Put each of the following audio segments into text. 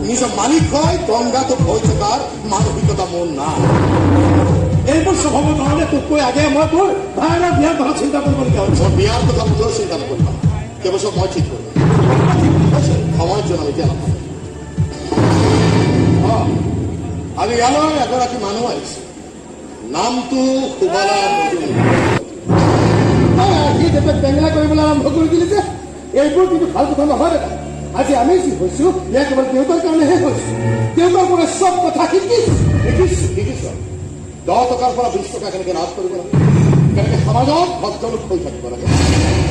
নিজৰ মালিক হয় গংগাটো ভয় থকাৰ মানসিকতা মোৰ নাই। এইবোৰ চব হ'ব নহ'লে তোতকৈ আগে মই তোৰ ভাইৰাৰ বিয়াৰ কথা চিন্তা কৰিবলগীয়া হৈছে। মই বিয়াৰ কথা তোৰ চিন্তা নকৰিবা, কেইবছৰ মই ঠিক কৰিম। সময়ত জনাম এতিয়া নহয়। আজি ইয়ালৈ এগৰাকী মানুহ আহিছে, নামটো সুবলা সি যেতিয়া বেঙেনা কৰিবলৈ আৰম্ভ কৰি দিলে যে এইবোৰ কিন্তু ভাল কথা নহয় দাদা। আজি আমি যি হৈছো ইয়াৰ কেৱল দেউতাৰ কাৰণেহে হৈছো। দেউতাৰ পৰা চব কথা শিকিছো। 10 টকাৰ পৰা 20 টকা কেনেকৈ লাভ কৰিব লাগে, কেনেকৈ সমাজত ভদ্ৰলোক হৈ থাকিব লাগে,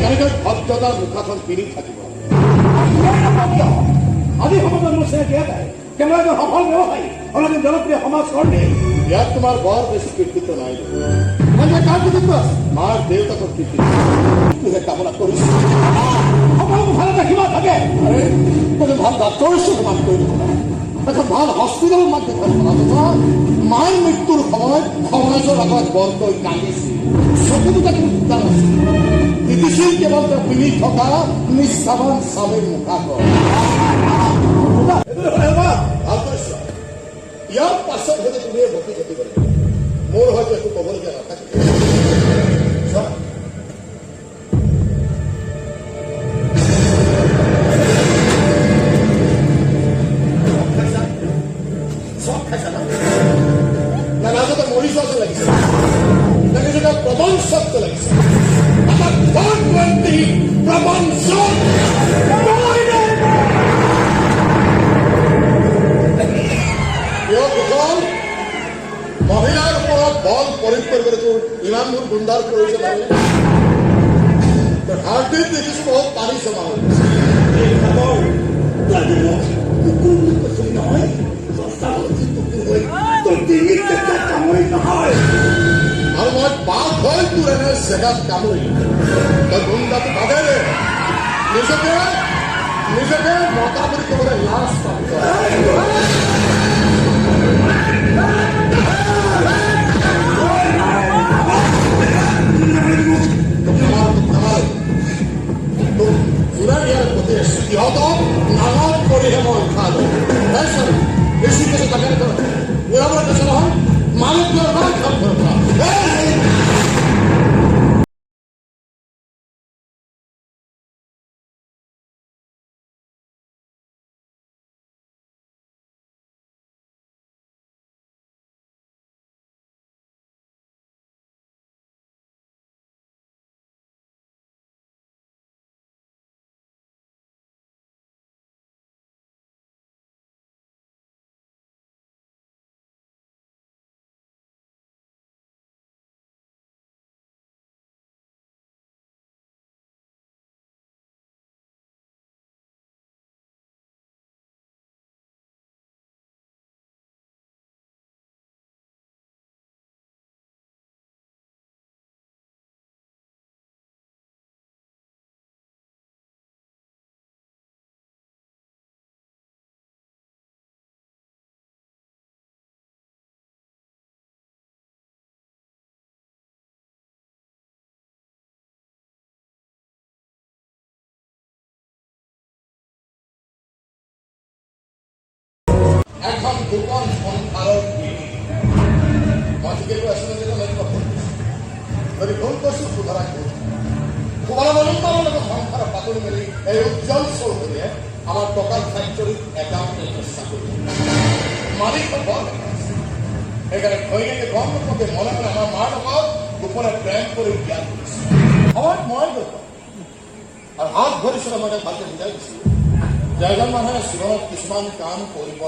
কেনেকৈ ভদ্ৰতাৰ মুখাখন পিন্ধি থাকিব লাগে। আজি সমাজত মোৰ চিনাকি এটাই কেৱল এজন সফল ব্যৱসায়ী, অলপদিন জনপ্ৰিয় সমাজকৰ্মী। ইয়াত তোমাৰ বৰ বেছি কৃতিত্ব নাই। কাৰ কৃতিত্ব আছে? মাৰ দেউতাকৰ কৃতিত্ব কামনা কৰিছো। সকলোবোৰ ভাল এটা সীমা থাকে। কোনো ভাল ডাক্তৰৰ সমান কৰিব এখন ভাল হস্পিটেল মাধ্যম মাৰ মৃত্যুৰ সময়ত সমাজৰ আগত বৰকৈ কান্দিছিল, চকু দুটা কোনো ফুটা নাছিল। তিতিছিল কেৱল তেওঁ পিন্ধি থকা নিষ্ঠাৱান স্বামীৰ মুখাখন। ভাল কৰিছো। ইয়াৰ পাছত হয়তো তুমিয়ে বকি থাকিব লাগিব, মোৰ হয়তো একো ক'বলগীয়া নাথাকে। মহিলাৰ ওপৰত বল প্ৰয়োগ কৰিবলৈ তোৰ ইমানবোৰ গুণ্ডাৰ প্ৰয়োজন হয়। হাৰ্টবিট দেখিছো বহুত পানী জমা হৈ গৈছে। আৰু মই বাঘ হৈ তোৰ এনে জেগাত কামুৰি তই গুণ্ডাটো বাদে দে। নিজকে মতা বুলি ক'বলৈ লাজ পাবি। সিহঁতক নাঙত কৰিহে মই উঠালো। বেছি কিছু তাকে উৰাবলৈ কৈছে নহয়, মানুহ এখন গোপন সংসাৰৰ মই ঠিকে কৈ আছিলো যে লক্ষ্য কৰিছো, যদি ভুল কৰিছো শুধৰাই সুবলা মজুমদাৰৰ লগত সংসাৰৰ পাতলি মেলি এই উজ্জ্বল চৌধুৰীয়ে আমাৰ টকাৰ ফেক্টৰীত একাউণ্টেণ্টৰ চাকৰি মালিক বৰ সেইকাৰণে ঘৈণীয়েকে গম নোপোৱাকে মনে মনে আমাৰ মাৰ লগত গোপনে প্ৰেম কৰি বিয়া কৰিছে। সময়ত মই গৈ আৰু হাত ধৰিছিলে মই তাক ভালকে বুজাই দিছিলো যে এজন মানুহে জীৱনত কিছুমান কাম কৰিব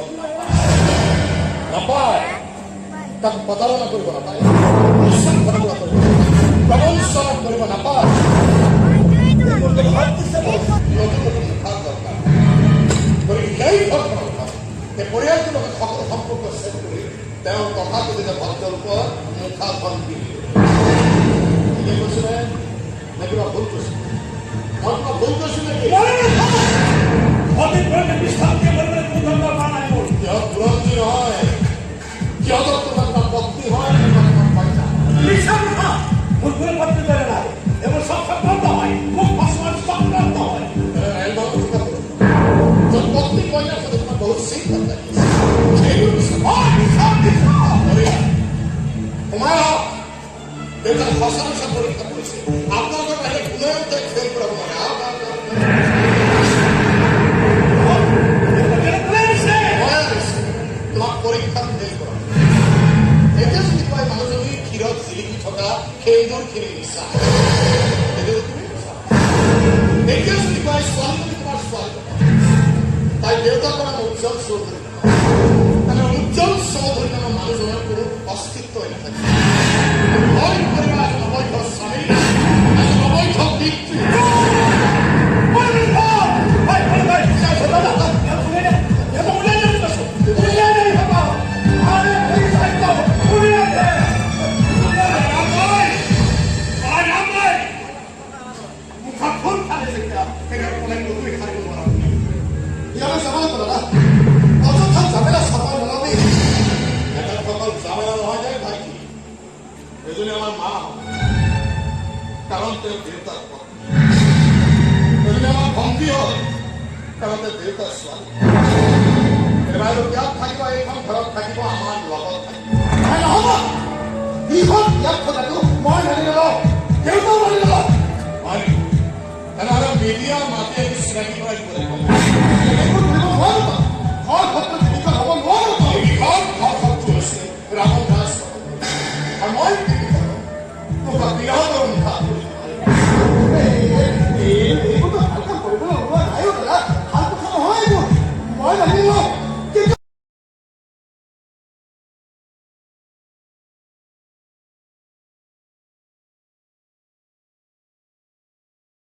নাপায়, তাক প্ৰতাৰণা কৰিব নাপায়, বিশ্বাসঘাতকতা কৰিব প্ৰবঞ্চনা কৰিব নাপায়। নতুন নতুন মুখাৰ দৰকাৰ। গতিকে সেই ঘৰখনৰ কথা সেই পৰিয়ালটোৰ লগত সকলো সম্পৰ্ক শেষ কৰি তেওঁ কথাটো যেতিয়া ভদ্ৰৰূপৰ মুখাখন দিলে ঠিকে কৈছিলে নে কিবা ভুল কৈছিলে? মই কিবা ভুল কৈছো নেকি? বুৰঞ্জী নহয়, সিহঁতৰ তোমাৰ পত্নী হয় পত্নী কইনা তোমাৰ বহুত তাত লাগি আছে সেইটো সোমাই আহক দেউতাক সঁচা মিছা পৰীক্ষা কৰিছে আপোনালোকৰ বাহিৰে কোনেও তাইক ফেল কৰাব নোৱাৰে তোমাক পৰীক্ষাত ফেল কৰা এতিয়া যদি কয় মানুহজনী ক্ষীৰত জিলিকি থকা সেইদৰখিনি নিচা এতিয়া যদি কয় ছোৱালীজনী তোমাৰ ছোৱালী তাই দেউতাৰ পৰা উজ্জ্বল চৌধুৰী মানে উজ্জ্বল চৌধুৰী নামৰ মানুহজনৰ কোনো অস্তিত্বই নাথাকে অবৈধ স্বামী অবৈধ পিতৃ এজনী আমাৰ মা কাৰণ তেওঁ দেউতাৰ পত্নী এজনী আমাৰ ভণ্টি হয় কাৰণ তেওঁ দেউতাৰ ছোৱালী এবাৰ ইয়াত থাকিব এইখন ঘৰত থাকিব আমাৰ লগত থাকিব নহ'ব ইখন ইয়াত থকাটো মই মানি নলওঁ দেউতাও মানি নলওঁ হয় তেনেহ'লে মিডিয়া মাতি চিনাকি কৰাই দিব লাগিব